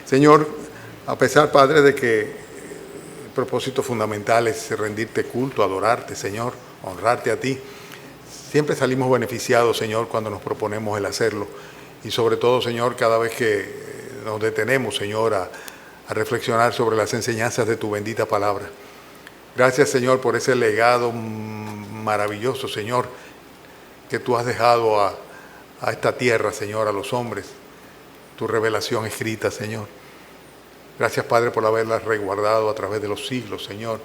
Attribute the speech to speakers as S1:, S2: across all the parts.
S1: Señor, a pesar, Padre, de que el propósito fundamental es rendirte culto, adorarte, Señor, honrarte a ti, siempre salimos beneficiados, Señor, cuando nos proponemos el hacerlo. Y sobre todo, Señor, cada vez que nos detenemos, Señor, a reflexionar sobre las enseñanzas de tu bendita palabra. Gracias, Señor, por ese legado maravilloso, Señor, que tú has dejado a esta tierra, Señor, a los hombres. Tu revelación escrita, Señor. Gracias, Padre, por haberla resguardado a través de los siglos, Señor.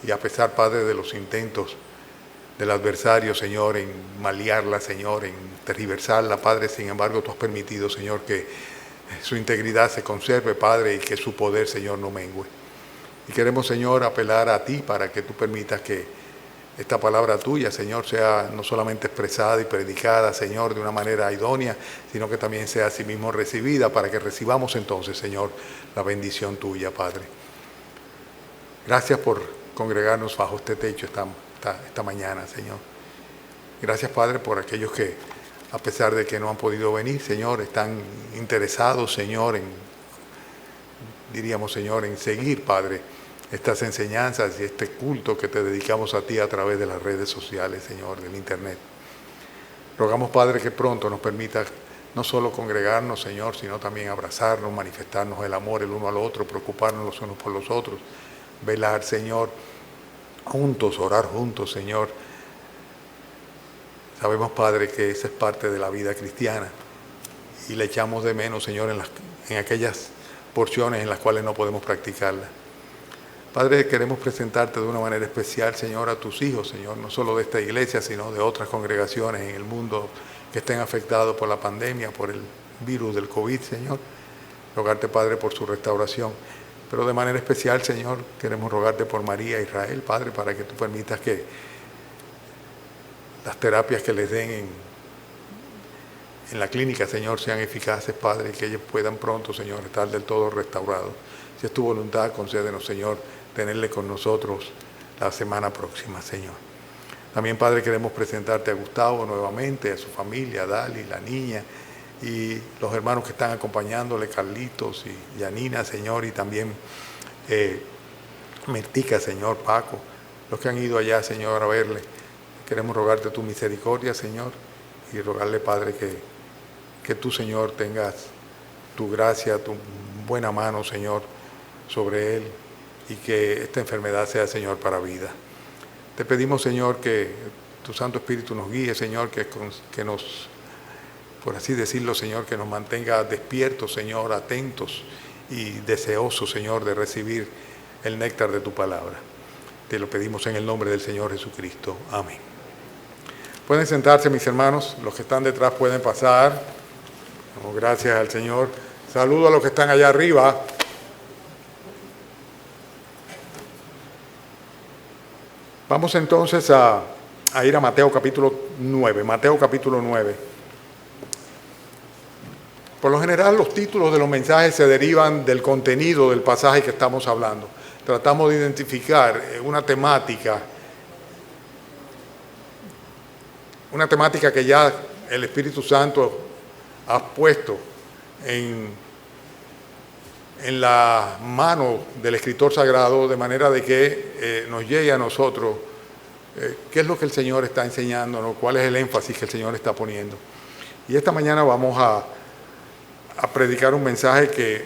S1: Y a pesar, Padre, de los intentos del adversario, Señor, en malearla, Señor, en tergiversarla, Padre, sin embargo, tú has permitido, Señor, que su integridad se conserve, Padre, y que su poder, Señor, no mengue. Y queremos, Señor, apelar a ti para que tú permitas que esta palabra tuya, Señor, sea no solamente expresada y predicada, Señor, de una manera idónea, sino que también sea asimismo recibida para que recibamos entonces, Señor, la bendición tuya, Padre. Gracias por congregarnos bajo este techo esta mañana, Señor. Gracias, Padre, por aquellos que, a pesar de que no han podido venir, Señor, están interesados, Señor, Señor, en seguir, Padre, estas enseñanzas y este culto que te dedicamos a ti a través de las redes sociales, Señor, del Internet. Rogamos, Padre, que pronto nos permita no solo congregarnos, Señor, sino también abrazarnos, manifestarnos el amor el uno al otro, preocuparnos los unos por los otros, velar, Señor, juntos, orar juntos, Señor. Sabemos, Padre, que esa es parte de la vida cristiana y le echamos de menos, Señor, en aquellas porciones en las cuales no podemos practicarla. Padre, queremos presentarte de una manera especial, Señor, a tus hijos, Señor, no solo de esta iglesia, sino de otras congregaciones en el mundo que estén afectados por la pandemia, por el virus del COVID, Señor. Rogarte, Padre, por su restauración. Pero de manera especial, Señor, queremos rogarte por María e Israel, Padre, para que tú permitas que las terapias que les den en la clínica, Señor, sean eficaces, Padre, y que ellos puedan pronto, Señor, estar del todo restaurados. Si es tu voluntad, concédenos, Señor, tenerle con nosotros la semana próxima, Señor. También, Padre, queremos presentarte a Gustavo nuevamente, a su familia, a Dali, la niña, y los hermanos que están acompañándole, Carlitos y Yanina, Señor, y también Mertica, Señor, Paco, los que han ido allá, Señor, a verle. Queremos rogarte tu misericordia, Señor, y rogarle, Padre, que tú, Señor, tengas tu gracia, tu buena mano, Señor, sobre él, y que esta enfermedad sea, Señor, para vida. Te pedimos, Señor, que tu Santo Espíritu nos guíe, Señor, que nos, por así decirlo, Señor, que nos mantenga despiertos, Señor, atentos y deseosos, Señor, de recibir el néctar de tu palabra. Te lo pedimos en el nombre del Señor Jesucristo. Amén. Pueden sentarse, mis hermanos, los que están detrás pueden pasar. Oh, gracias al Señor. Saludo a los que están allá arriba. Vamos entonces a ir a Mateo capítulo 9. Mateo capítulo 9. Por lo general, los títulos de los mensajes se derivan del contenido del pasaje que estamos hablando. Tratamos de identificar una temática que ya el Espíritu Santo ha puesto en la mano del escritor sagrado, de manera de que nos llegue a nosotros qué es lo que el Señor está enseñándonos, cuál es el énfasis que el Señor está poniendo. Y esta mañana vamos a predicar un mensaje que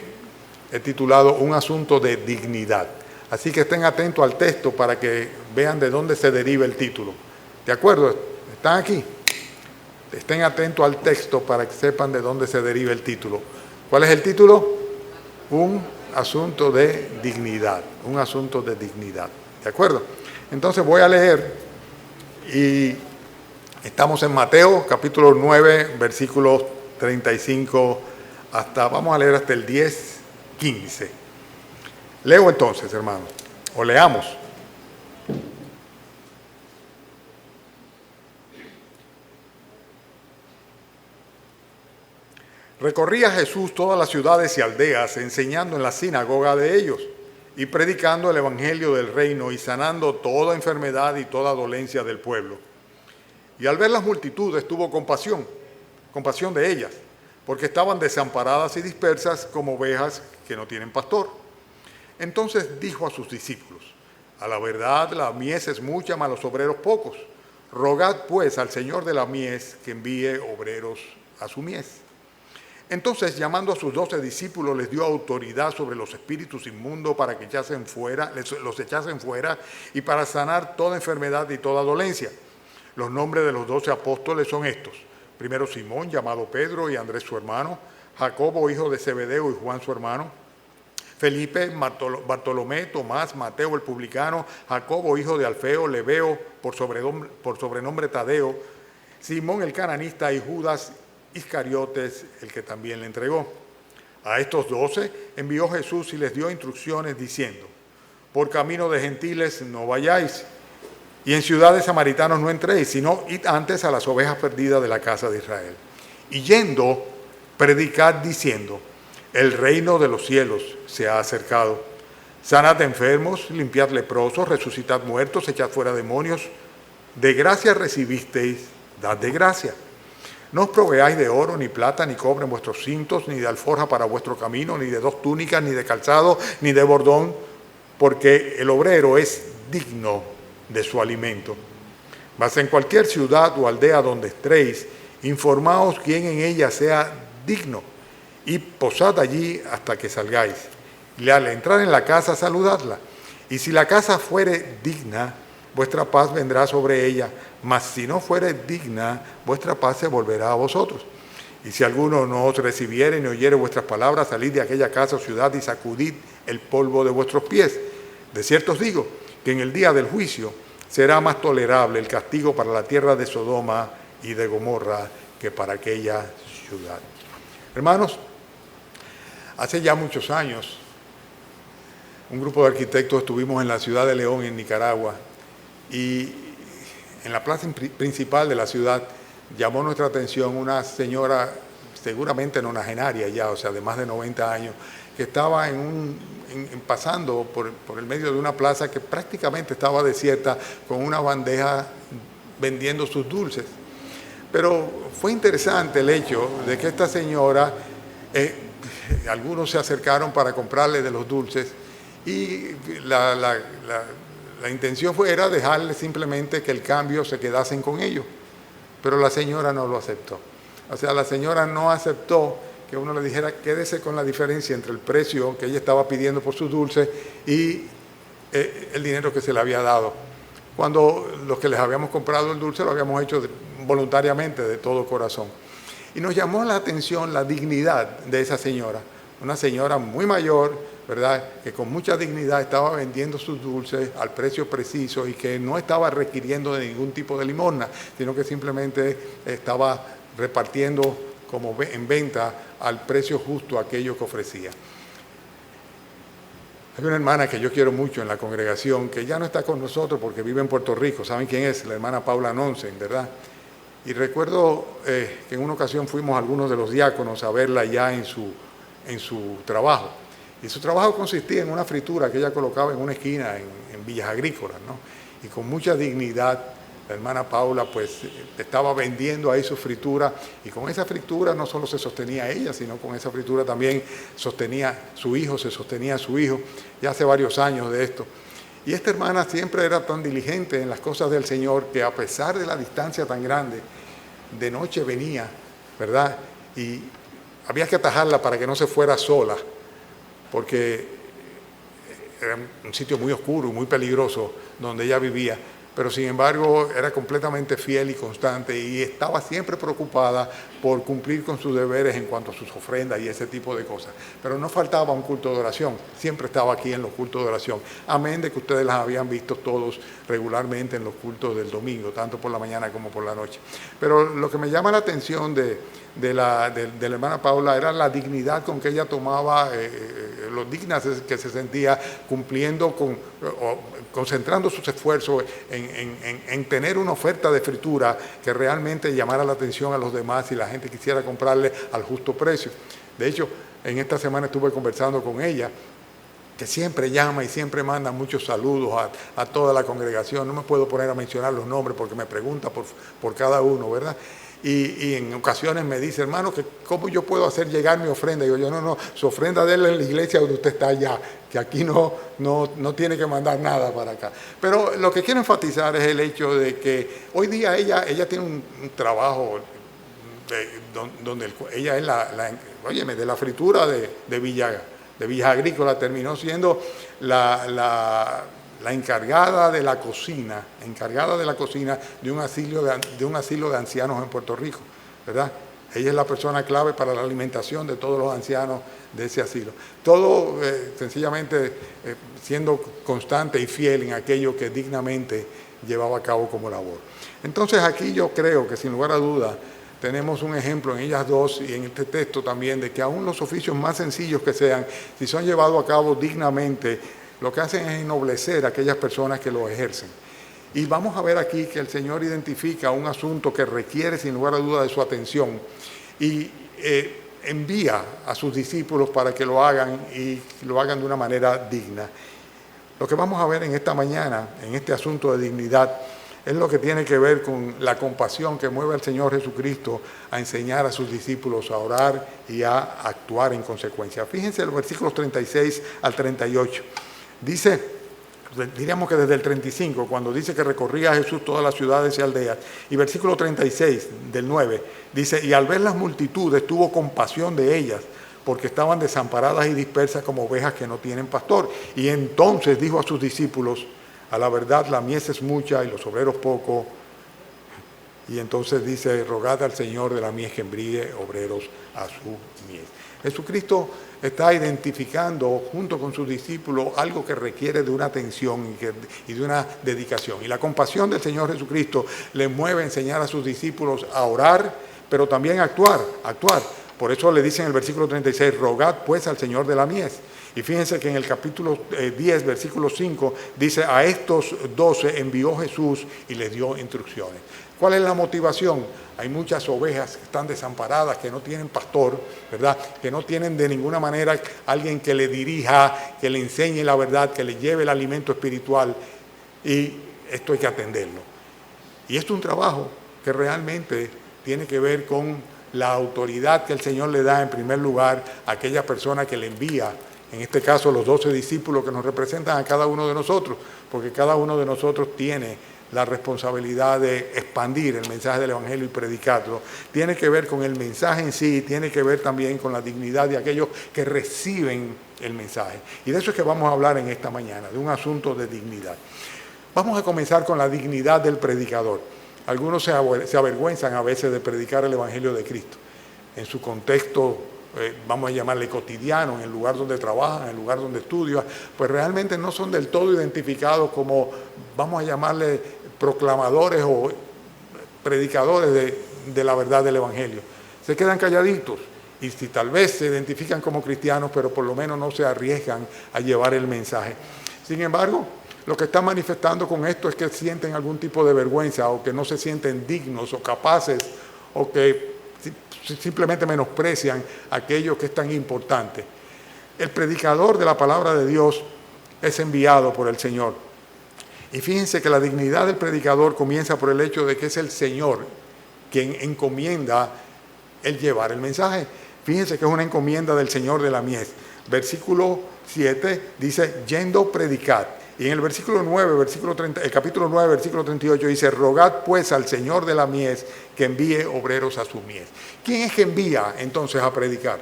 S1: he titulado Un asunto de dignidad. Así que estén atentos al texto para que vean de dónde se deriva el título. ¿De acuerdo? ¿Están aquí? Estén atentos al texto para que sepan de dónde se deriva el título. ¿Cuál es el título? Un asunto de dignidad. Un asunto de dignidad. ¿De acuerdo? Entonces voy a leer y estamos en Mateo capítulo 9, versículos 35 vamos a leer hasta el 10, 15. Leo entonces, hermanos, o leamos. Recorría Jesús todas las ciudades y aldeas, enseñando en la sinagoga de ellos y predicando el evangelio del reino y sanando toda enfermedad y toda dolencia del pueblo. Y al ver las multitudes tuvo compasión de ellas, porque estaban desamparadas y dispersas como ovejas que no tienen pastor. Entonces dijo a sus discípulos: a la verdad la mies es mucha, mas los obreros pocos. Rogad pues al Señor de la mies que envíe obreros a su mies. Entonces, llamando a sus 12 discípulos, les dio autoridad sobre los espíritus inmundos para que los echasen fuera y para sanar toda enfermedad y toda dolencia. Los nombres de los 12 apóstoles son estos: primero Simón, llamado Pedro, y Andrés su hermano; Jacobo, hijo de Zebedeo, y Juan su hermano; Felipe, Bartolomé, Tomás, Mateo el publicano, Jacobo, hijo de Alfeo, Lebeo, por sobrenombre Tadeo, Simón el cananista, y Judas Iscariotes, el que también le entregó. A estos 12 envió Jesús y les dio instrucciones diciendo: por camino de gentiles no vayáis, y en ciudades samaritanos no entréis, sino id antes a las ovejas perdidas de la casa de Israel. Y yendo, predicad diciendo: el reino de los cielos se ha acercado. Sanad enfermos, limpiad leprosos, resucitad muertos, echad fuera demonios. De gracia recibisteis, dad de gracia. No os proveáis de oro, ni plata, ni cobre en vuestros cintos, ni de alforja para vuestro camino, ni de 2 túnicas, ni de calzado, ni de bordón, porque el obrero es digno de su alimento. Mas en cualquier ciudad o aldea donde estéis, informaos quién en ella sea digno, y posad allí hasta que salgáis. Y al entrar en la casa, saludadla. Y si la casa fuere digna, vuestra paz vendrá sobre ella, mas si no fuere digna, vuestra paz se volverá a vosotros. Y si alguno no os recibiere ni oyere vuestras palabras, salid de aquella casa o ciudad y sacudid el polvo de vuestros pies. De cierto os digo que en el día del juicio será más tolerable el castigo para la tierra de Sodoma y de Gomorra que para aquella ciudad. Hermanos, hace ya muchos años, un grupo de arquitectos estuvimos en la ciudad de León, en Nicaragua, y en la plaza principal de la ciudad llamó nuestra atención una señora, seguramente nonagenaria ya, o sea, de más de 90 años, que estaba pasando por el medio de una plaza que prácticamente estaba desierta, con una bandeja vendiendo sus dulces. Pero fue interesante el hecho de que esta señora, algunos se acercaron para comprarle de los dulces, y la intención era dejarle simplemente que el cambio se quedasen con ellos, pero la señora no lo aceptó. O sea, la señora no aceptó que uno le dijera: quédese con la diferencia entre el precio que ella estaba pidiendo por sus dulces y el dinero que se le había dado, cuando los que les habíamos comprado el dulce lo habíamos hecho voluntariamente, de todo corazón. Y nos llamó la atención la dignidad de esa señora, una señora muy mayor, ¿verdad?, que con mucha dignidad estaba vendiendo sus dulces al precio preciso y que no estaba requiriendo de ningún tipo de limosna, sino que simplemente estaba repartiendo como en venta al precio justo aquello que ofrecía. Hay una hermana que yo quiero mucho en la congregación, que ya no está con nosotros porque vive en Puerto Rico. ¿Saben quién es? La hermana Paula Nonsen, ¿verdad? Y recuerdo que en una ocasión fuimos algunos de los diáconos a verla ya en su trabajo. Y su trabajo consistía en una fritura que ella colocaba en una esquina en Villas Agrícolas, ¿no? Y con mucha dignidad, la hermana Paula pues estaba vendiendo ahí su fritura, y con esa fritura no solo se sostenía ella, sino con esa fritura también sostenía su hijo, ya hace varios años de esto. Y esta hermana siempre era tan diligente en las cosas del Señor que, a pesar de la distancia tan grande, de noche venía, ¿verdad? Y había que atajarla para que no se fuera sola, porque era un sitio muy oscuro y muy peligroso donde ella vivía, pero sin embargo era completamente fiel y constante, y estaba siempre preocupada por cumplir con sus deberes en cuanto a sus ofrendas y ese tipo de cosas. Pero no faltaba un culto de oración, siempre estaba aquí en los cultos de oración, amén de que ustedes las habían visto todos regularmente en los cultos del domingo, tanto por la mañana como por la noche. Pero lo que me llama la atención de la hermana Paula era la dignidad con que ella tomaba, lo digna que se sentía cumpliendo concentrando sus esfuerzos en tener una oferta de fritura que realmente llamara la atención a los demás y la gente quisiera comprarle al justo precio. De hecho, en esta semana estuve conversando con ella, que siempre llama y siempre manda muchos saludos a toda la congregación. No me puedo poner a mencionar los nombres porque me pregunta por cada uno, ¿verdad? Y en ocasiones me dice, hermano, que ¿cómo yo puedo hacer llegar mi ofrenda? Y yo, no, su ofrenda déle en la iglesia donde usted está allá, que aquí no tiene que mandar nada para acá. Pero lo que quiero enfatizar es el hecho de que hoy día ella tiene un trabajo donde ella es óyeme, de la fritura de Villa Agrícola, terminó siendo la encargada de la cocina de un asilo de ancianos en Puerto Rico, ¿verdad? Ella es la persona clave para la alimentación de todos los ancianos de ese asilo. Todo sencillamente siendo constante y fiel en aquello que dignamente llevaba a cabo como labor. Entonces aquí yo creo que sin lugar a dudas tenemos un ejemplo en ellas dos y en este texto también de que aún los oficios más sencillos que sean, si son llevados a cabo dignamente, lo que hacen es ennoblecer a aquellas personas que lo ejercen. Y vamos a ver aquí que el Señor identifica un asunto que requiere sin lugar a duda de su atención y envía a sus discípulos para que lo hagan y lo hagan de una manera digna. Lo que vamos a ver en esta mañana, en este asunto de dignidad, es lo que tiene que ver con la compasión que mueve al Señor Jesucristo a enseñar a sus discípulos a orar y a actuar en consecuencia. Fíjense los versículos 36 al 38. Dice, diríamos que desde el 35, cuando dice que recorría a Jesús todas las ciudades y aldeas, y versículo 36 del 9, dice, y al ver las multitudes tuvo compasión de ellas, porque estaban desamparadas y dispersas como ovejas que no tienen pastor. Y entonces dijo a sus discípulos, a la verdad la mies es mucha y los obreros poco. Y entonces dice, rogad al Señor de la mies que envíe obreros a su mies. Jesucristo está identificando junto con sus discípulos algo que requiere de una atención y de una dedicación. Y la compasión del Señor Jesucristo le mueve a enseñar a sus discípulos a orar, pero también a actuar. Por eso le dice en el versículo 36, rogad pues al Señor de la mies. Y fíjense que en el capítulo 10, versículo 5, dice, a estos 12 envió Jesús y les dio instrucciones. ¿Cuál es la motivación? Hay muchas ovejas que están desamparadas, que no tienen pastor, ¿verdad? Que no tienen de ninguna manera alguien que le dirija, que le enseñe la verdad, que le lleve el alimento espiritual. Y esto hay que atenderlo. Y esto es un trabajo que realmente tiene que ver con la autoridad que el Señor le da en primer lugar a aquella persona que le envía. En este caso, los 12 discípulos que nos representan a cada uno de nosotros, porque cada uno de nosotros tiene la responsabilidad de expandir el mensaje del Evangelio y predicarlo. Tiene que ver con el mensaje en sí, tiene que ver también con la dignidad de aquellos que reciben el mensaje. Y de eso es que vamos a hablar en esta mañana, de un asunto de dignidad. Vamos a comenzar con la dignidad del predicador. Algunos se avergüenzan a veces de predicar el Evangelio de Cristo en su contexto, vamos a llamarle cotidiano, en el lugar donde trabajan, en el lugar donde estudian, pues realmente no son del todo identificados como, vamos a llamarle, proclamadores o predicadores de la verdad del Evangelio. Se quedan calladitos y si tal vez se identifican como cristianos, pero por lo menos no se arriesgan a llevar el mensaje. Sin embargo, lo que están manifestando con esto es que sienten algún tipo de vergüenza o que no se sienten dignos o capaces o que simplemente menosprecian aquello que es tan importante. El predicador de la palabra de Dios es enviado por el Señor. Y fíjense que la dignidad del predicador comienza por el hecho de que es el Señor quien encomienda el llevar el mensaje. Fíjense que es una encomienda del Señor de la mies. Versículo 7 dice, yendo predicad. Y en el versículo 9, el capítulo 9, versículo 38 dice, rogad pues al Señor de la mies que envíe obreros a su mies. ¿Quién es que envía entonces a predicar?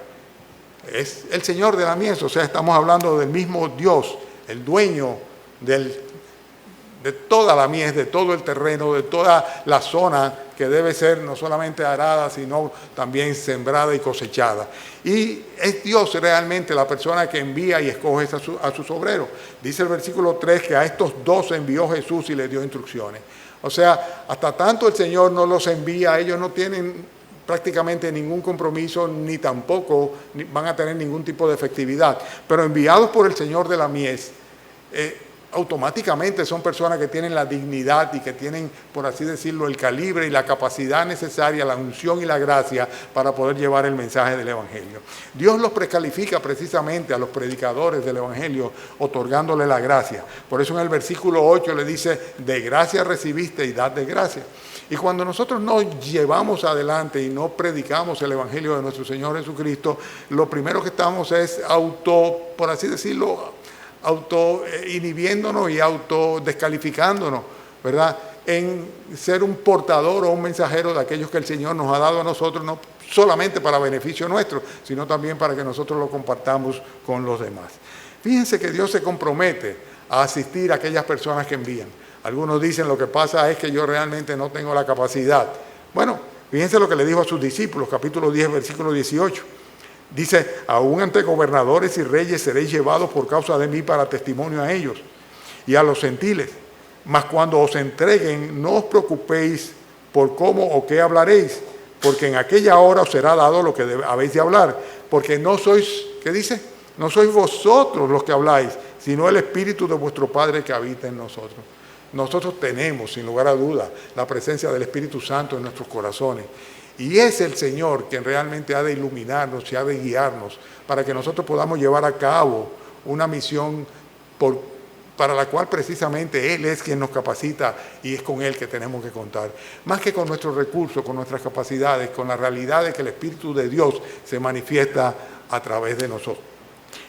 S1: Es el Señor de la mies, o sea, estamos hablando del mismo Dios, el dueño de toda la mies, de todo el terreno, de toda la zona que debe ser no solamente arada, sino también sembrada y cosechada. Y es Dios realmente la persona que envía y escoge a sus obreros. Dice el versículo 3 que a estos 12 envió Jesús y les dio instrucciones. O sea, hasta tanto el Señor no los envía, ellos no tienen prácticamente ningún compromiso, ni tampoco van a tener ningún tipo de efectividad. Pero enviados por el Señor de la mies, automáticamente son personas que tienen la dignidad y que tienen, por así decirlo, el calibre y la capacidad necesaria, la unción y la gracia para poder llevar el mensaje del Evangelio. Dios los precalifica precisamente a los predicadores del Evangelio, otorgándole la gracia. Por eso en el versículo 8 le dice, de gracia recibiste y dad de gracia. Y cuando nosotros nos llevamos adelante y no predicamos el Evangelio de nuestro Señor Jesucristo, lo primero que estamos es por así decirlo, inhibiéndonos y descalificándonos, ¿verdad? En ser un portador o un mensajero de aquellos que el Señor nos ha dado a nosotros, no solamente para beneficio nuestro, sino también para que nosotros lo compartamos con los demás. Fíjense que Dios se compromete a asistir a aquellas personas que envían. Algunos dicen, lo que pasa es que yo realmente no tengo la capacidad. Bueno, fíjense lo que le dijo a sus discípulos, capítulo 10, versículo 18. Dice, aún ante gobernadores y reyes seréis llevados por causa de mí para testimonio a ellos y a los gentiles. Mas cuando os entreguen, no os preocupéis por cómo o qué hablaréis, porque en aquella hora os será dado lo que habéis de hablar. Porque no sois, ¿qué dice? No sois vosotros los que habláis, sino el Espíritu de vuestro Padre que habita en nosotros. Nosotros tenemos, sin lugar a duda, la presencia del Espíritu Santo en nuestros corazones. Y es el Señor quien realmente ha de iluminarnos y ha de guiarnos para que nosotros podamos llevar a cabo una misión para la cual precisamente Él es quien nos capacita y es con Él que tenemos que contar. Más que con nuestros recursos, con nuestras capacidades, con la realidad de que el Espíritu de Dios se manifiesta a través de nosotros.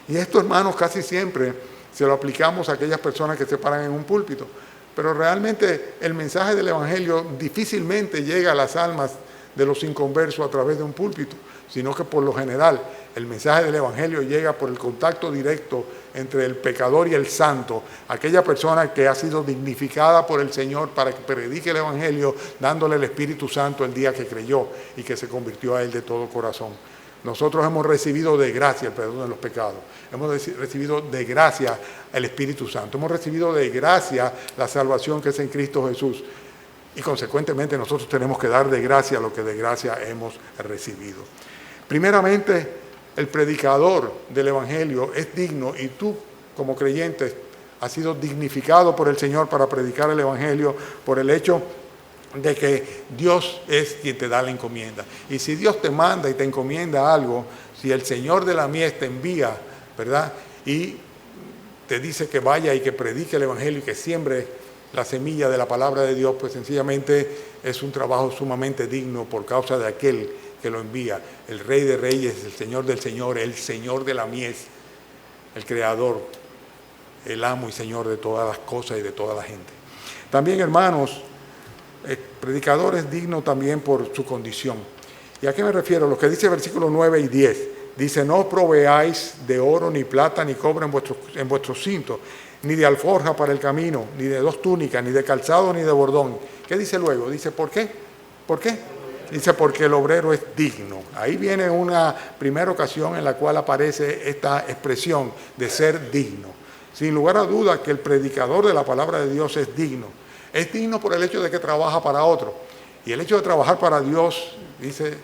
S1: Y esto, hermanos, casi siempre se lo aplicamos a aquellas personas que se paran en un púlpito. Pero realmente el mensaje del Evangelio difícilmente llega a las almas de los inconversos a través de un púlpito, sino que por lo general el mensaje del Evangelio llega por el contacto directo entre el pecador y el santo, aquella persona que ha sido dignificada por el Señor para que predique el Evangelio, dándole el Espíritu Santo el día que creyó y que se convirtió a Él de todo corazón. Nosotros hemos recibido de gracia el perdón de los pecados, hemos recibido de gracia el Espíritu Santo, hemos recibido de gracia la salvación que es en Cristo Jesús. Y consecuentemente nosotros tenemos que dar de gracia lo que de gracia hemos recibido. Primeramente, el predicador del Evangelio es digno y tú, como creyente, has sido dignificado por el Señor para predicar el Evangelio por el hecho de que Dios es quien te da la encomienda. Y si Dios te manda y te encomienda algo, si el Señor de la mies te envía, ¿verdad? Y te dice que vaya y que predique el Evangelio y que siembre la semilla de la palabra de Dios, pues sencillamente es un trabajo sumamente digno por causa de aquel que lo envía, el Rey de Reyes, el Señor del Señor, el Señor de la mies, el Creador, el amo y Señor de todas las cosas y de toda la gente. También, hermanos, el predicador es digno también por su condición. ¿Y a qué me refiero? Lo que dice versículos 9 y 10. Dice, no proveáis de oro, ni plata, ni cobre en vuestros cintos, ni de alforja para el camino, ni de 2 túnicas, ni de calzado, ni de bordón. ¿Qué dice luego? Dice, ¿por qué? ¿Por qué? Dice, porque el obrero es digno. Ahí viene una primera ocasión en la cual aparece esta expresión de ser digno. Sin lugar a duda que el predicador de la palabra de Dios es digno. Es digno por el hecho de que trabaja para otro. Y el hecho de trabajar para Dios, dice,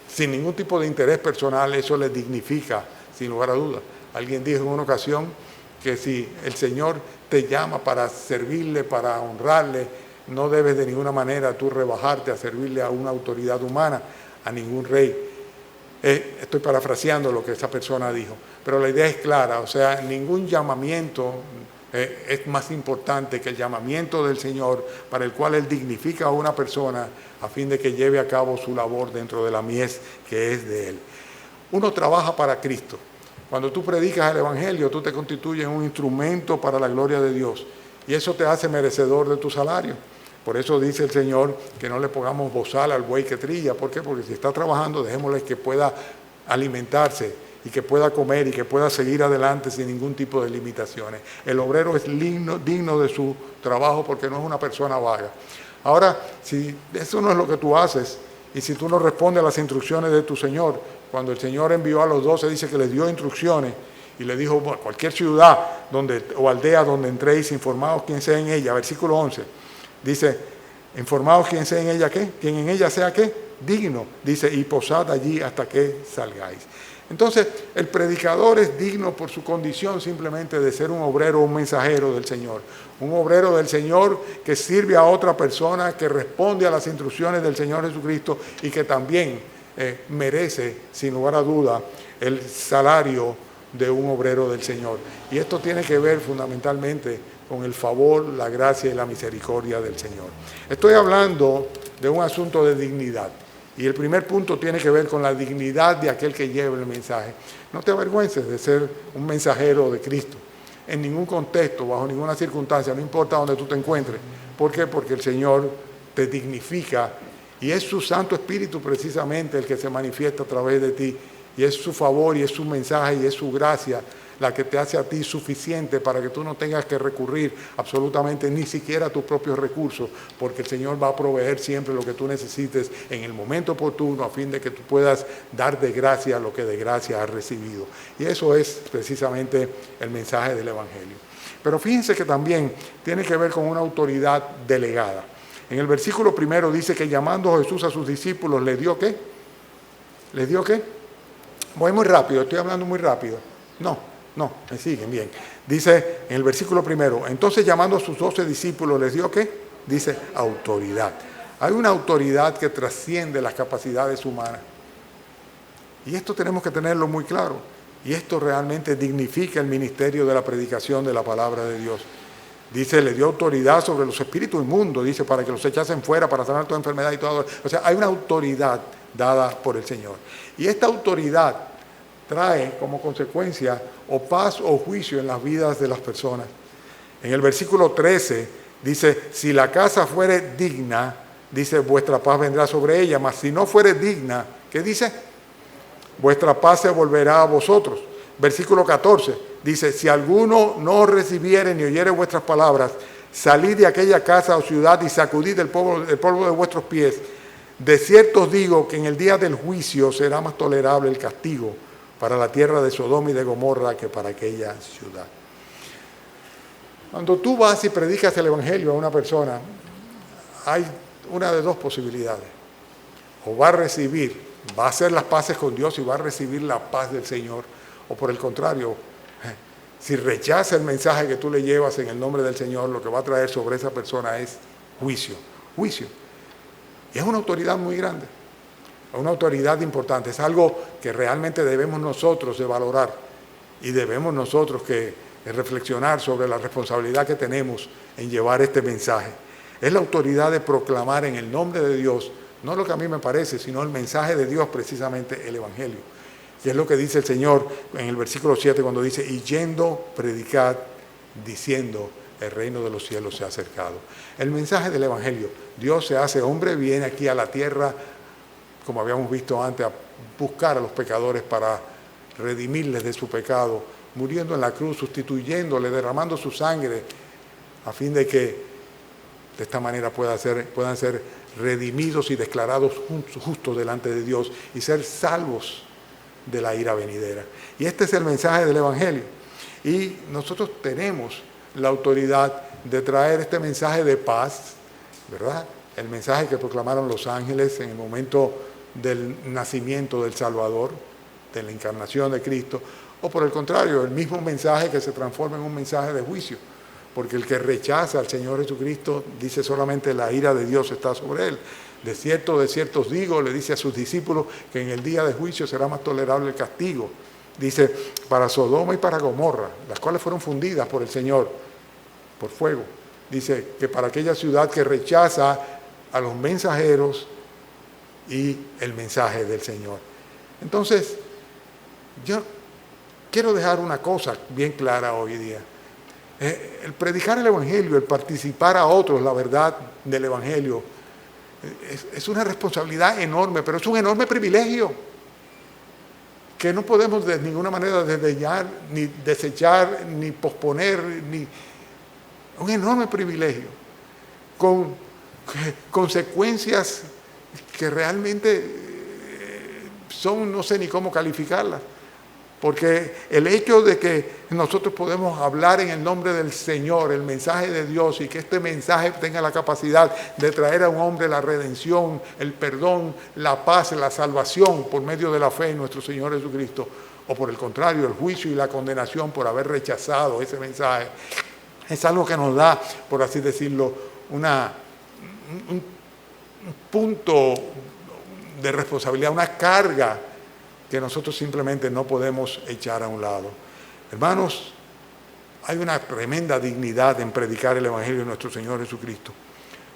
S1: sin ningún tipo de interés personal, eso le dignifica, sin lugar a duda. Alguien dijo en una ocasión que si el Señor te llama para servirle, para honrarle, no debes de ninguna manera tú rebajarte a servirle a una autoridad humana, a ningún rey. Estoy parafraseando lo que esa persona dijo, pero la idea es clara, o sea, ningún llamamiento es más importante que el llamamiento del Señor para el cual Él dignifica a una persona a fin de que lleve a cabo su labor dentro de la mies que es de Él. Uno trabaja para Cristo. Cuando tú predicas el Evangelio, tú te constituyes en un instrumento para la gloria de Dios y eso te hace merecedor de tu salario. Por eso dice el Señor que no le pongamos bozal al buey que trilla. ¿Por qué? Porque si está trabajando, dejémosle que pueda alimentarse y que pueda comer y que pueda seguir adelante sin ningún tipo de limitaciones. El obrero es digno de su trabajo porque no es una persona vaga. Ahora, si eso no es lo que tú haces y si tú no respondes a las instrucciones de tu Señor, cuando el Señor envió a los 12, dice que les dio instrucciones y le dijo, bueno, cualquier ciudad o aldea donde entréis, informaos quién sea en ella. Versículo 11, dice, informaos quién sea en ella, ¿qué? Quien en ella sea, ¿qué? Digno. Dice, y posad allí hasta que salgáis. Entonces, el predicador es digno por su condición simplemente de ser un obrero, un mensajero del Señor. Un obrero del Señor que sirve a otra persona, que responde a las instrucciones del Señor Jesucristo y que también merece, sin lugar a duda, el salario de un obrero del Señor. Y esto tiene que ver fundamentalmente con el favor, la gracia y la misericordia del Señor. Estoy hablando de un asunto de dignidad. Y el primer punto tiene que ver con la dignidad de aquel que lleva el mensaje. No te avergüences de ser un mensajero de Cristo. En ningún contexto, bajo ninguna circunstancia, no importa dónde tú te encuentres. ¿Por qué? Porque el Señor te dignifica y es su Santo Espíritu precisamente el que se manifiesta a través de ti. Y es su favor y es su mensaje y es su gracia la que te hace a ti suficiente para que tú no tengas que recurrir absolutamente ni siquiera a tus propios recursos, porque el Señor va a proveer siempre lo que tú necesites en el momento oportuno a fin de que tú puedas dar de gracia lo que de gracia has recibido. Y eso es precisamente el mensaje del Evangelio. Pero fíjense que también tiene que ver con una autoridad delegada. En el versículo 1 dice que llamando Jesús a sus discípulos, ¿les dio qué? ¿Les dio qué? Voy muy rápido, estoy hablando muy rápido. No, me siguen bien. Dice en el versículo 1, entonces llamando a sus 12 discípulos, ¿les dio qué? Dice autoridad. Hay una autoridad que trasciende las capacidades humanas. Y esto tenemos que tenerlo muy claro. Y esto realmente dignifica el ministerio de la predicación de la palabra de Dios. Dice, le dio autoridad sobre los espíritus inmundos, dice, para que los echasen fuera, para sanar toda enfermedad y todo. O sea, hay una autoridad dada por el Señor. Y esta autoridad trae como consecuencia o paz o juicio en las vidas de las personas. En el versículo 13 dice, si la casa fuere digna, dice, vuestra paz vendrá sobre ella, mas si no fuere digna, ¿qué dice? Vuestra paz se volverá a vosotros. Versículo 14 dice, si alguno no recibiere ni oyere vuestras palabras, salid de aquella casa o ciudad y sacudid el polvo de vuestros pies. De cierto os digo que en el día del juicio será más tolerable el castigo para la tierra de Sodoma y de Gomorra que para aquella ciudad. Cuando tú vas y predicas el Evangelio a una persona, hay una de dos posibilidades. O va a hacer las paces con Dios y va a recibir la paz del Señor, o por el contrario, si rechaza el mensaje que tú le llevas en el nombre del Señor, lo que va a traer sobre esa persona es juicio. Y es una autoridad muy grande. Una autoridad importante, es algo que realmente debemos nosotros de valorar y debemos nosotros que reflexionar sobre la responsabilidad que tenemos en llevar este mensaje. Es la autoridad de proclamar en el nombre de Dios, no lo que a mí me parece, sino el mensaje de Dios, precisamente el Evangelio. Y es lo que dice el Señor en el versículo 7 cuando dice, y yendo, predicad, diciendo, el reino de los cielos se ha acercado. El mensaje del Evangelio, Dios se hace hombre, viene aquí a la tierra, como habíamos visto antes, a buscar a los pecadores para redimirles de su pecado, muriendo en la cruz, sustituyéndole, derramando su sangre, a fin de que de esta manera puedan ser redimidos y declarados justos delante de Dios y ser salvos de la ira venidera. Y este es el mensaje del Evangelio. Y nosotros tenemos la autoridad de traer este mensaje de paz, ¿verdad? El mensaje que proclamaron los ángeles en el momento del nacimiento del Salvador, de la encarnación de Cristo, o por el contrario, el mismo mensaje que se transforma en un mensaje de juicio, porque el que rechaza al Señor Jesucristo dice solamente la ira de Dios está sobre él. De cierto os digo, le dice a sus discípulos, que en el día de juicio será más tolerable el castigo. Dice, para Sodoma y para Gomorra, las cuales fueron fundidas por el Señor, por fuego. Dice que para aquella ciudad que rechaza a los mensajeros y el mensaje del Señor. Entonces, yo quiero dejar una cosa bien clara hoy día. El predicar el Evangelio, el participar a otros la verdad del Evangelio, es una responsabilidad enorme, pero es un enorme privilegio que no podemos de ninguna manera desdeñar, ni desechar, ni posponer, un enorme privilegio, con consecuencias que realmente son, no sé ni cómo calificarlas. Porque el hecho de que nosotros podemos hablar en el nombre del Señor, el mensaje de Dios, y que este mensaje tenga la capacidad de traer a un hombre la redención, el perdón, la paz, la salvación por medio de la fe en nuestro Señor Jesucristo, o por el contrario, el juicio y la condenación por haber rechazado ese mensaje, es algo que nos da, por así decirlo, un punto de responsabilidad, una carga que nosotros simplemente no podemos echar a un lado. Hermanos, hay una tremenda dignidad en predicar el Evangelio de nuestro Señor Jesucristo.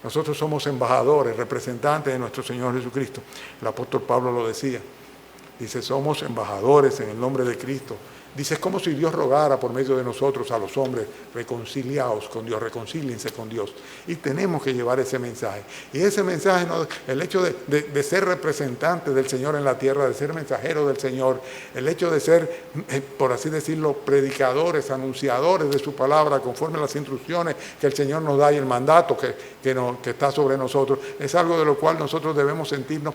S1: Nosotros somos embajadores, representantes de nuestro Señor Jesucristo. El apóstol Pablo lo decía. Dice, somos embajadores en el nombre de Cristo. Dice, es como si Dios rogara por medio de nosotros a los hombres, reconciliaos con Dios, reconcíliense con Dios. Y tenemos que llevar ese mensaje. Y ese mensaje, el hecho de ser representante del Señor en la tierra, de ser mensajero del Señor, el hecho de ser, por así decirlo, predicadores, anunciadores de su palabra, conforme a las instrucciones que el Señor nos da y el mandato que está sobre nosotros, es algo de lo cual nosotros debemos sentirnos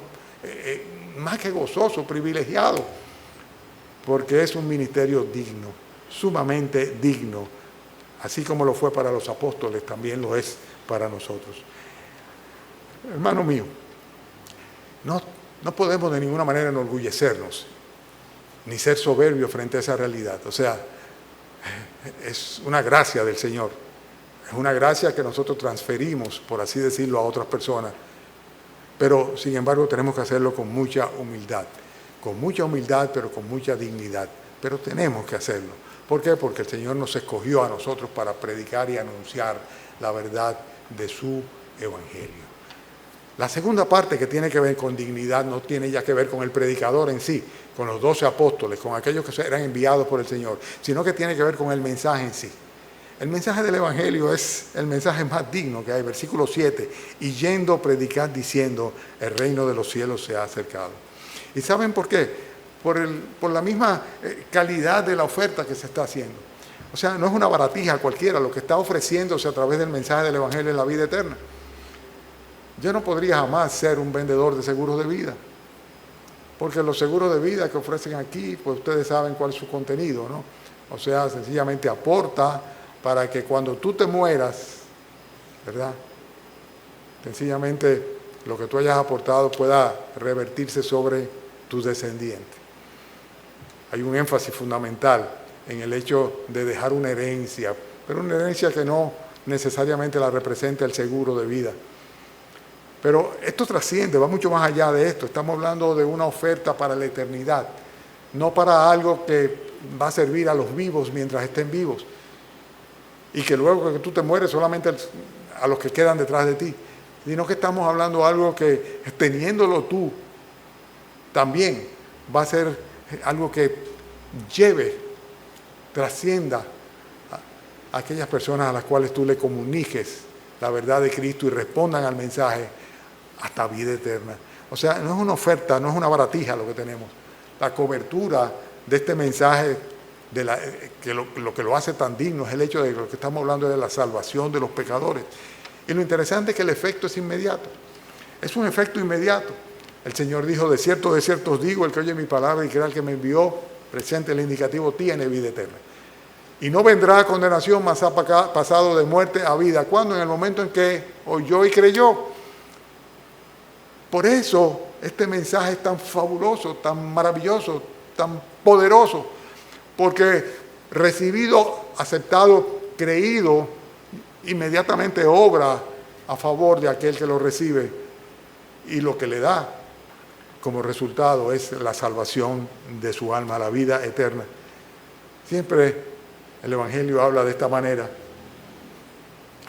S1: más que gozosos, privilegiados. Porque es un ministerio digno, sumamente digno. Así como lo fue para los apóstoles, también lo es para nosotros. Hermano mío, no podemos de ninguna manera enorgullecernos, ni ser soberbios frente a esa realidad. O sea, es una gracia del Señor. Es una gracia que nosotros transferimos, por así decirlo, a otras personas. Pero, sin embargo, tenemos que hacerlo con mucha humildad. Con mucha humildad, pero con mucha dignidad. Pero tenemos que hacerlo. ¿Por qué? Porque el Señor nos escogió a nosotros para predicar y anunciar la verdad de su Evangelio. La segunda parte, que tiene que ver con dignidad, no tiene ya que ver con el predicador en sí, con los 12 apóstoles, con aquellos que eran enviados por el Señor, sino que tiene que ver con el mensaje en sí. El mensaje del Evangelio es el mensaje más digno que hay. Versículo 7, y yendo predicad diciendo, el reino de los cielos se ha acercado. ¿Y saben por qué? Por la misma calidad de la oferta que se está haciendo. O sea, no es una baratija cualquiera, lo que está ofreciéndose a través del mensaje del Evangelio es la vida eterna. Yo no podría jamás ser un vendedor de seguros de vida, porque los seguros de vida que ofrecen aquí, pues ustedes saben cuál es su contenido, ¿no? O sea, sencillamente aporta para que cuando tú te mueras, ¿verdad? Sencillamente lo que tú hayas aportado pueda revertirse sobre tus descendientes. Hay un énfasis fundamental en el hecho de dejar una herencia, pero una herencia que no necesariamente la representa el seguro de vida. Pero esto trasciende, va mucho más allá de esto. Estamos hablando de una oferta para la eternidad, no para algo que va a servir a los vivos mientras estén vivos, y que luego que tú te mueres solamente a los que quedan detrás de ti, sino que estamos hablando de algo que, teniéndolo tú, también va a ser algo que lleve, trascienda a aquellas personas a las cuales tú le comuniques la verdad de Cristo y respondan al mensaje hasta vida eterna. O sea, no es una oferta, no es una baratija lo que tenemos. La cobertura de este mensaje, lo que lo hace tan digno, es el hecho de que lo que estamos hablando es de la salvación de los pecadores. Y lo interesante es que el efecto es inmediato. Es un efecto inmediato. El Señor dijo, de cierto os digo, el que oye mi palabra y crea el que me envió, presente el indicativo, tiene vida eterna. Y no vendrá a condenación, mas ha pasado de muerte a vida. ¿Cuándo? En el momento en que oyó y creyó. Por eso este mensaje es tan fabuloso, tan maravilloso, tan poderoso. Porque recibido, aceptado, creído, inmediatamente obra a favor de aquel que lo recibe. Y lo que le da como resultado es la salvación de su alma, la vida eterna. Siempre el Evangelio habla de esta manera.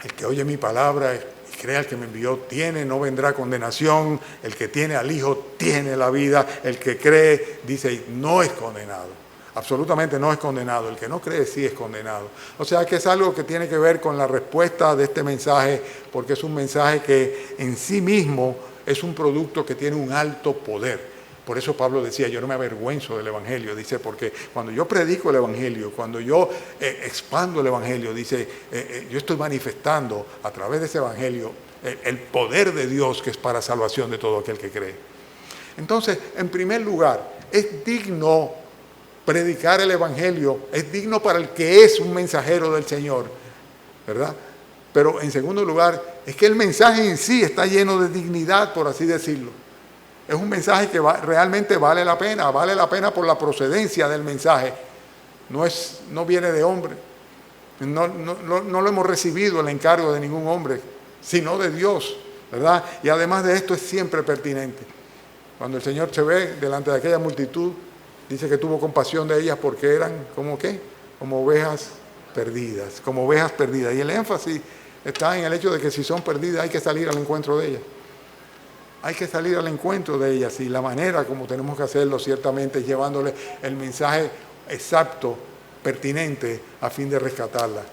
S1: El que oye mi palabra y crea el que me envió tiene, no vendrá condenación. El que tiene al Hijo tiene la vida. El que cree, dice, no es condenado. Absolutamente no es condenado. El que no cree sí es condenado. O sea que es algo que tiene que ver con la respuesta de este mensaje, porque es un mensaje que en sí mismo es un producto que tiene un alto poder. Por eso Pablo decía, yo no me avergüenzo del Evangelio, dice, porque cuando yo predico el Evangelio, cuando yo expando el Evangelio, dice, yo estoy manifestando a través de ese Evangelio el poder de Dios que es para salvación de todo aquel que cree. Entonces, en primer lugar, es digno predicar el Evangelio es digno para el que es un mensajero del Señor, ¿verdad? Pero en segundo lugar, es que el mensaje en sí está lleno de dignidad, por así decirlo. Es un mensaje que realmente vale la pena por la procedencia del mensaje. No viene de hombre. No lo hemos recibido el encargo de ningún hombre, sino de Dios, ¿verdad? Y además de esto es siempre pertinente. Cuando el Señor se ve delante de aquella multitud, dice que tuvo compasión de ellas porque eran, ¿como qué? Como ovejas perdidas, como ovejas perdidas. Y el énfasis está en el hecho de que si son perdidas hay que salir al encuentro de ellas. Hay que salir al encuentro de ellas, y la manera como tenemos que hacerlo ciertamente es llevándole el mensaje exacto, pertinente, a fin de rescatarla.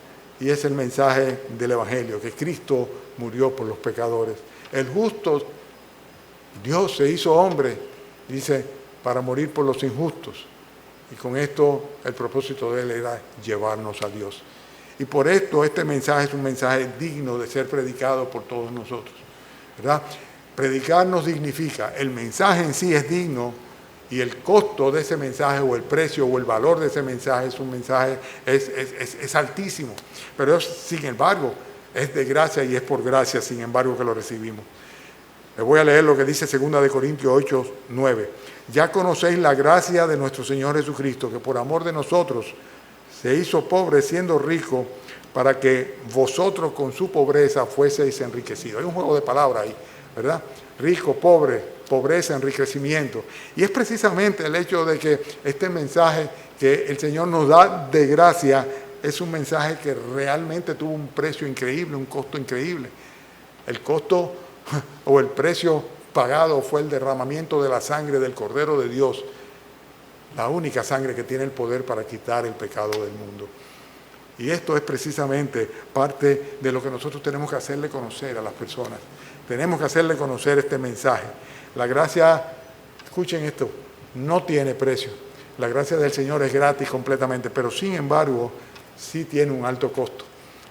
S1: Y es el mensaje del Evangelio, que Cristo murió por los pecadores. El justo, Dios se hizo hombre, dice, para morir por los injustos. Y con esto el propósito de él era llevarnos a Dios. Y por esto este mensaje es un mensaje digno de ser predicado por todos nosotros, ¿verdad? Predicar nos dignifica, el mensaje en sí es digno, y el costo de ese mensaje, o el precio, o el valor de ese mensaje, es altísimo. Pero sin embargo, es de gracia, y es por gracia, sin embargo, que lo recibimos. Les voy a leer lo que dice 2 Corintios 8, 9. Ya conocéis la gracia de nuestro Señor Jesucristo, que por amor de nosotros se hizo pobre siendo rico, para que vosotros con su pobreza fueseis enriquecidos. Hay un juego de palabras ahí, ¿verdad? Rico, pobre, pobreza, enriquecimiento. Y es precisamente el hecho de que este mensaje que el Señor nos da de gracia es un mensaje que realmente tuvo un precio increíble, un costo increíble. El costo o el precio pagado fue el derramamiento de la sangre del Cordero de Dios, la única sangre que tiene el poder para quitar el pecado del mundo. Y esto es precisamente parte de lo que nosotros tenemos que hacerle conocer a las personas. Tenemos que hacerle conocer este mensaje. La gracia, escuchen esto, no tiene precio. La gracia del Señor es gratis completamente, pero sin embargo, sí tiene un alto costo.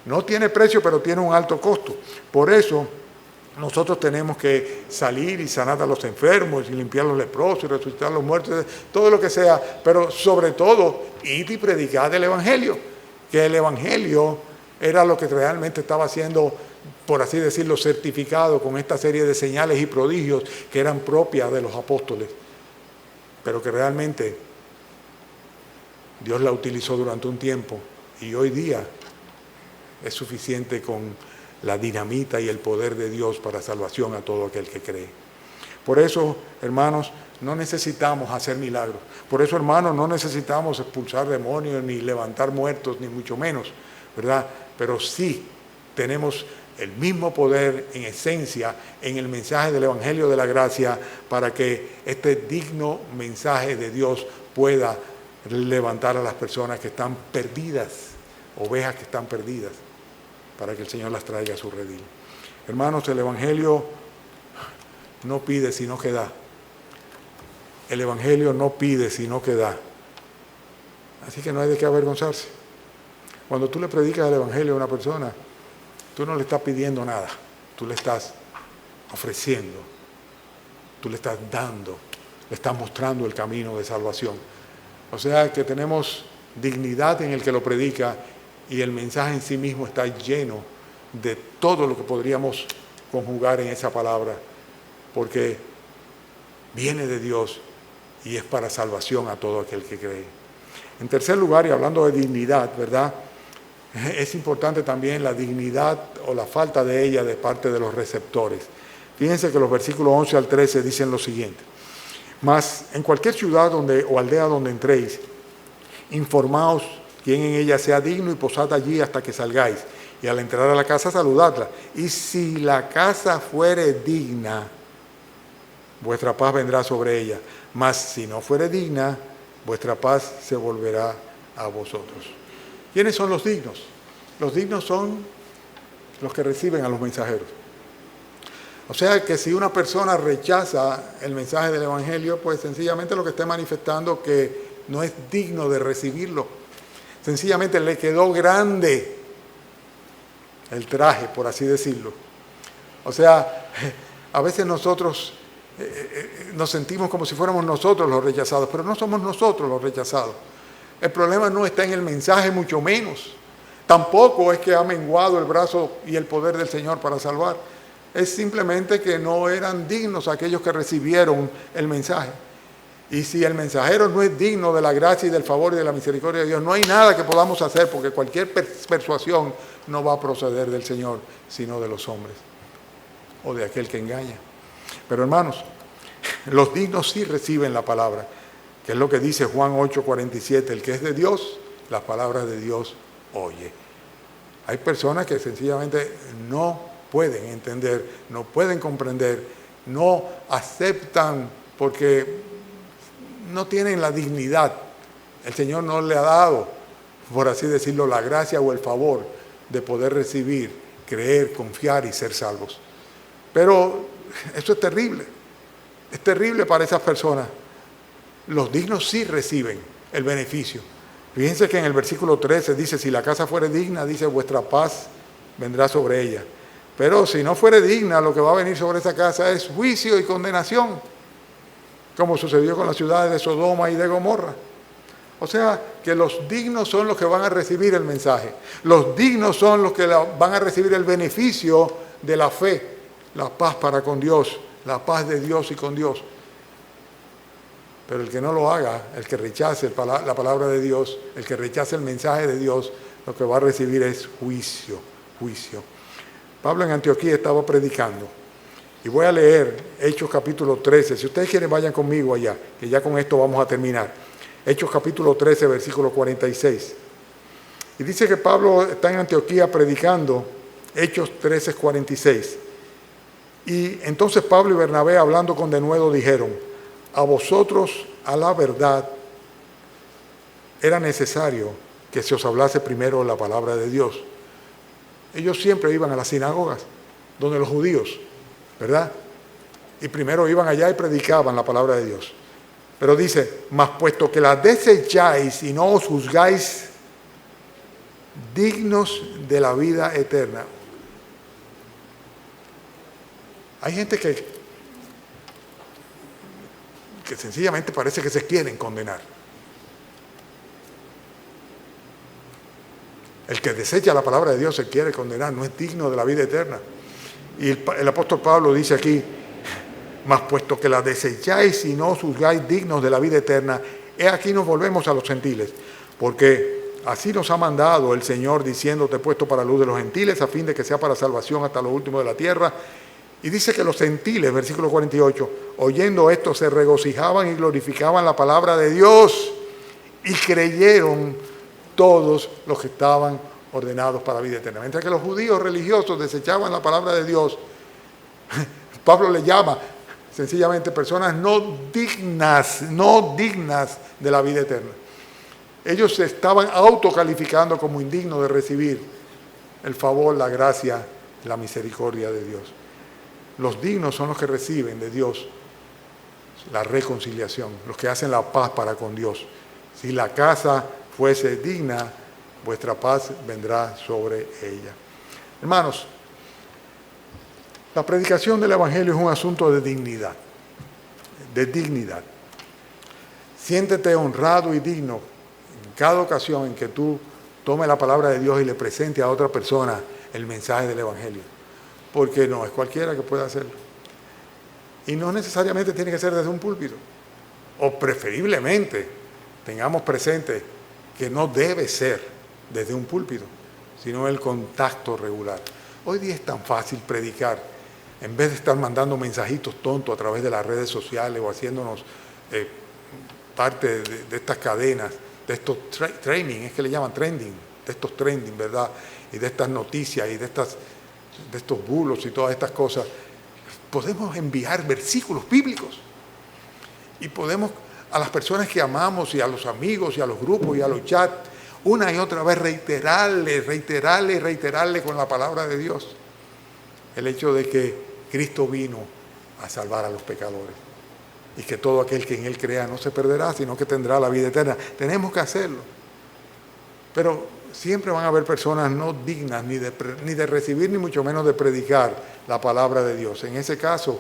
S1: No tiene precio, pero tiene un alto costo. Por eso, nosotros tenemos que salir y sanar a los enfermos, y limpiar a los leprosos, y resucitar a los muertos, todo lo que sea, pero sobre todo, ir y predicar el Evangelio, que el Evangelio era lo que realmente estaba haciendo, por así decirlo, certificado con esta serie de señales y prodigios que eran propias de los apóstoles, pero que realmente Dios la utilizó durante un tiempo, y hoy día es suficiente con la dinamita y el poder de Dios para salvación a todo aquel que cree. Por eso, hermanos, no necesitamos hacer milagros. Por eso, hermanos, no necesitamos expulsar demonios, ni levantar muertos, ni mucho menos, ¿verdad? Pero sí tenemos el mismo poder en esencia en el mensaje del Evangelio de la Gracia, para que este digno mensaje de Dios pueda levantar a las personas que están perdidas, ovejas que están perdidas, para que el Señor las traiga a su redil. Hermanos, el Evangelio no pide sino que da. El Evangelio no pide sino que da. Así que no hay de qué avergonzarse. Cuando tú le predicas el Evangelio a una persona, tú no le estás pidiendo nada, tú le estás ofreciendo, tú le estás dando, le estás mostrando el camino de salvación. O sea que tenemos dignidad en el que lo predica, y el mensaje en sí mismo está lleno de todo lo que podríamos conjugar en esa palabra, porque viene de Dios y es para salvación a todo aquel que cree. En tercer lugar, y hablando de dignidad, ¿verdad?, es importante también la dignidad o la falta de ella de parte de los receptores. Fíjense que los versículos 11 al 13 dicen lo siguiente: mas en cualquier ciudad o aldea donde entréis, informaos quién en ella sea digno, y posad allí hasta que salgáis, y al entrar a la casa saludadla. Y si la casa fuere digna, vuestra paz vendrá sobre ella, mas si no fuere digna, vuestra paz se volverá a vosotros. ¿Quiénes son los dignos? Los dignos son los que reciben a los mensajeros. O sea que si una persona rechaza el mensaje del Evangelio, pues sencillamente lo que está manifestando que no es digno de recibirlo. Sencillamente le quedó grande el traje, por así decirlo. O sea, a veces nosotros nos sentimos como si fuéramos nosotros los rechazados, pero no somos nosotros los rechazados. El problema no está en el mensaje, mucho menos. Tampoco es que ha menguado el brazo y el poder del Señor para salvar. Es simplemente que no eran dignos aquellos que recibieron el mensaje. Y si el mensajero no es digno de la gracia y del favor y de la misericordia de Dios, no hay nada que podamos hacer, porque cualquier persuasión no va a proceder del Señor, sino de los hombres o de aquel que engaña. Pero hermanos, los dignos sí reciben la palabra, que es lo que dice Juan 8:47, el que es de Dios, las palabras de Dios oye. Hay personas que sencillamente no pueden entender, no pueden comprender, no aceptan porque no tienen la dignidad. El Señor no le ha dado, por así decirlo, la gracia o el favor de poder recibir, creer, confiar y ser salvos. Pero eso es terrible para esas personas. Los dignos sí reciben el beneficio. Fíjense que en el versículo 13 dice, si la casa fuere digna, dice, vuestra paz vendrá sobre ella. Pero si no fuere digna, lo que va a venir sobre esa casa es juicio y condenación, como sucedió con las ciudades de Sodoma y de Gomorra. O sea, que los dignos son los que van a recibir el mensaje. Los dignos son los que van a recibir el beneficio de la fe, la paz para con Dios, la paz de Dios y con Dios. Pero el que no lo haga, el que rechace la palabra de Dios, el que rechace el mensaje de Dios, lo que va a recibir es juicio. Pablo en Antioquía estaba predicando. Y voy a leer Hechos capítulo 13. Si ustedes quieren, vayan conmigo allá, que ya con esto vamos a terminar. Hechos capítulo 13, versículo 46. Y dice que Pablo está en Antioquía predicando, Hechos 13, 46. Y entonces Pablo y Bernabé, hablando con denuedo, dijeron, a vosotros, a la verdad, era necesario que se os hablase primero la palabra de Dios. Ellos siempre iban a las sinagogas, donde los judíos, ¿verdad? Y primero iban allá y predicaban la palabra de Dios. Pero dice, mas puesto que la desecháis y no os juzgáis dignos de la vida eterna. Hay gente que sencillamente parece que se quieren condenar. El que desecha la palabra de Dios se quiere condenar, no es digno de la vida eterna. Y el apóstol Pablo dice aquí, mas puesto que la desecháis y no os juzgáis dignos de la vida eterna, he aquí nos volvemos a los gentiles, porque así nos ha mandado el Señor, diciendo, te he puesto para luz de los gentiles, a fin de que sea para salvación hasta lo último de la tierra. Y dice que los gentiles, versículo 48, oyendo esto se regocijaban y glorificaban la palabra de Dios, y creyeron todos los que estaban ordenados para la vida eterna. Mientras que los judíos religiosos desechaban la palabra de Dios, Pablo le llama sencillamente personas no dignas de la vida eterna. Ellos se estaban autocalificando como indignos de recibir el favor, la gracia, la misericordia de Dios. Los dignos son los que reciben de Dios la reconciliación, los que hacen la paz para con Dios. Si la casa fuese digna, vuestra paz vendrá sobre ella. Hermanos, la predicación del Evangelio es un asunto de dignidad, Siéntete honrado y digno en cada ocasión en que tú tomes la palabra de Dios y le presentes a otra persona el mensaje del Evangelio, porque no es cualquiera que pueda hacerlo. Y no necesariamente tiene que ser desde un púlpito, o preferiblemente tengamos presente que no debe ser desde un púlpito, sino el contacto regular. Hoy día es tan fácil predicar. En vez de estar mandando mensajitos tontos a través de las redes sociales o haciéndonos parte de estas cadenas, de estos training, es que le llaman trending, de estos trending, ¿verdad? Y de estas noticias y de estos bulos y todas estas cosas, podemos enviar versículos bíblicos y podemos a las personas que amamos y a los amigos y a los grupos y a los chats, una y otra vez reiterarle con la palabra de Dios el hecho de que Cristo vino a salvar a los pecadores y que todo aquel que en Él crea no se perderá, sino que tendrá la vida eterna. Tenemos que hacerlo. Pero siempre van a haber personas no dignas ni de recibir, ni mucho menos de predicar la palabra de Dios. En ese caso,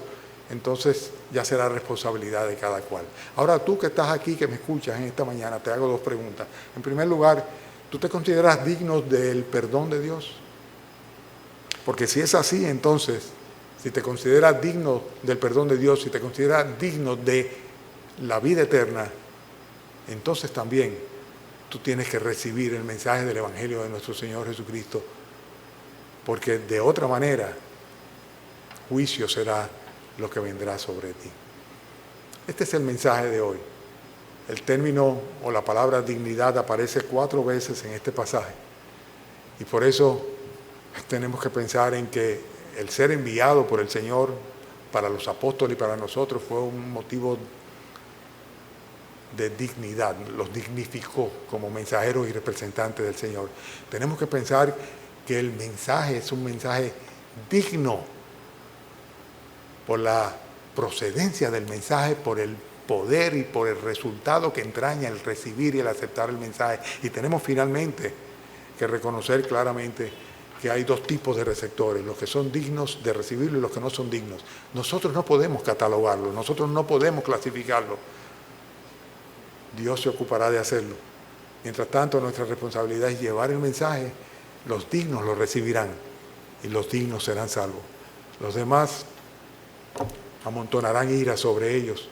S1: entonces ya será responsabilidad de cada cual. Ahora tú que estás aquí, que me escuchas en esta mañana, te hago dos preguntas. En primer lugar, ¿tú te consideras digno del perdón de Dios? Porque si es así, entonces, si te consideras digno del perdón de Dios, si te consideras digno de la vida eterna, entonces también tú tienes que recibir el mensaje del Evangelio de nuestro Señor Jesucristo, porque de otra manera, juicio será lo que vendrá sobre ti. Este es el mensaje de hoy. El término o la palabra dignidad aparece 4 veces en este pasaje. Y por eso tenemos que pensar en que el ser enviado por el Señor para los apóstoles y para nosotros fue un motivo de dignidad, los dignificó como mensajeros y representantes del Señor. Tenemos que pensar que el mensaje es un mensaje digno por la procedencia del mensaje, por el poder y por el resultado que entraña el recibir y el aceptar el mensaje. Y tenemos finalmente que reconocer claramente que hay 2 tipos de receptores, los que son dignos de recibirlo y los que no son dignos. Nosotros no podemos catalogarlo, nosotros no podemos clasificarlo. Dios se ocupará de hacerlo. Mientras tanto, nuestra responsabilidad es llevar el mensaje. Los dignos lo recibirán y los dignos serán salvos. Los demás amontonarán ira sobre ellos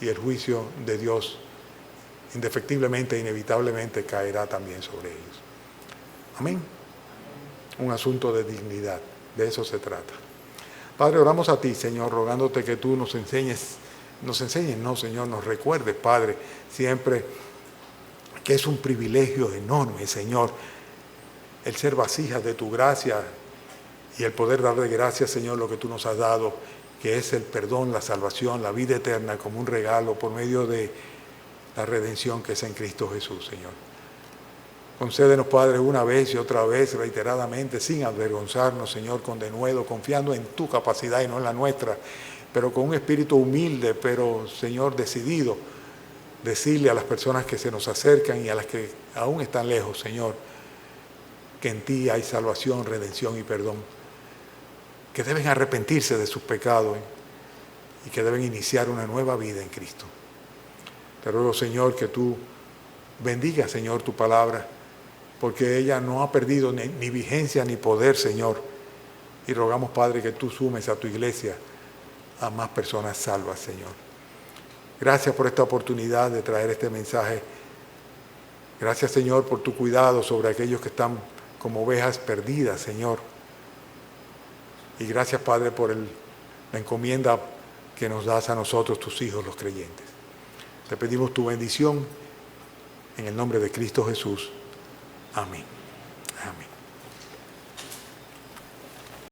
S1: y el juicio de Dios indefectiblemente e inevitablemente caerá también sobre ellos. Amén. Un asunto de dignidad, de eso se trata. Padre, oramos a ti, Señor, rogándote que tú nos enseñes, Señor, nos recuerdes, Padre, siempre que es un privilegio enorme, Señor, el ser vasijas de tu gracia y el poder darle gracias, Señor, lo que tú nos has dado, que es el perdón, la salvación, la vida eterna como un regalo por medio de la redención que es en Cristo Jesús, Señor. Concédenos, Padre, una vez y otra vez, reiteradamente, sin avergonzarnos, Señor, con denuedo, confiando en tu capacidad y no en la nuestra, pero con un espíritu humilde, pero, Señor, decidido, decirle a las personas que se nos acercan y a las que aún están lejos, Señor, que en ti hay salvación, redención y perdón, que deben arrepentirse de sus pecados y que deben iniciar una nueva vida en Cristo. Te ruego, Señor, que tú bendigas, Señor, tu palabra, porque ella no ha perdido ni vigencia ni poder, Señor. Y rogamos, Padre, que tú sumes a tu iglesia a más personas salvas, Señor. Gracias por esta oportunidad de traer este mensaje. Gracias, Señor, por tu cuidado sobre aquellos que están como ovejas perdidas, Señor. Y gracias, Padre, por la encomienda que nos das a nosotros, tus hijos, los creyentes. Te pedimos tu bendición en el nombre de Cristo Jesús. Amén. Amén.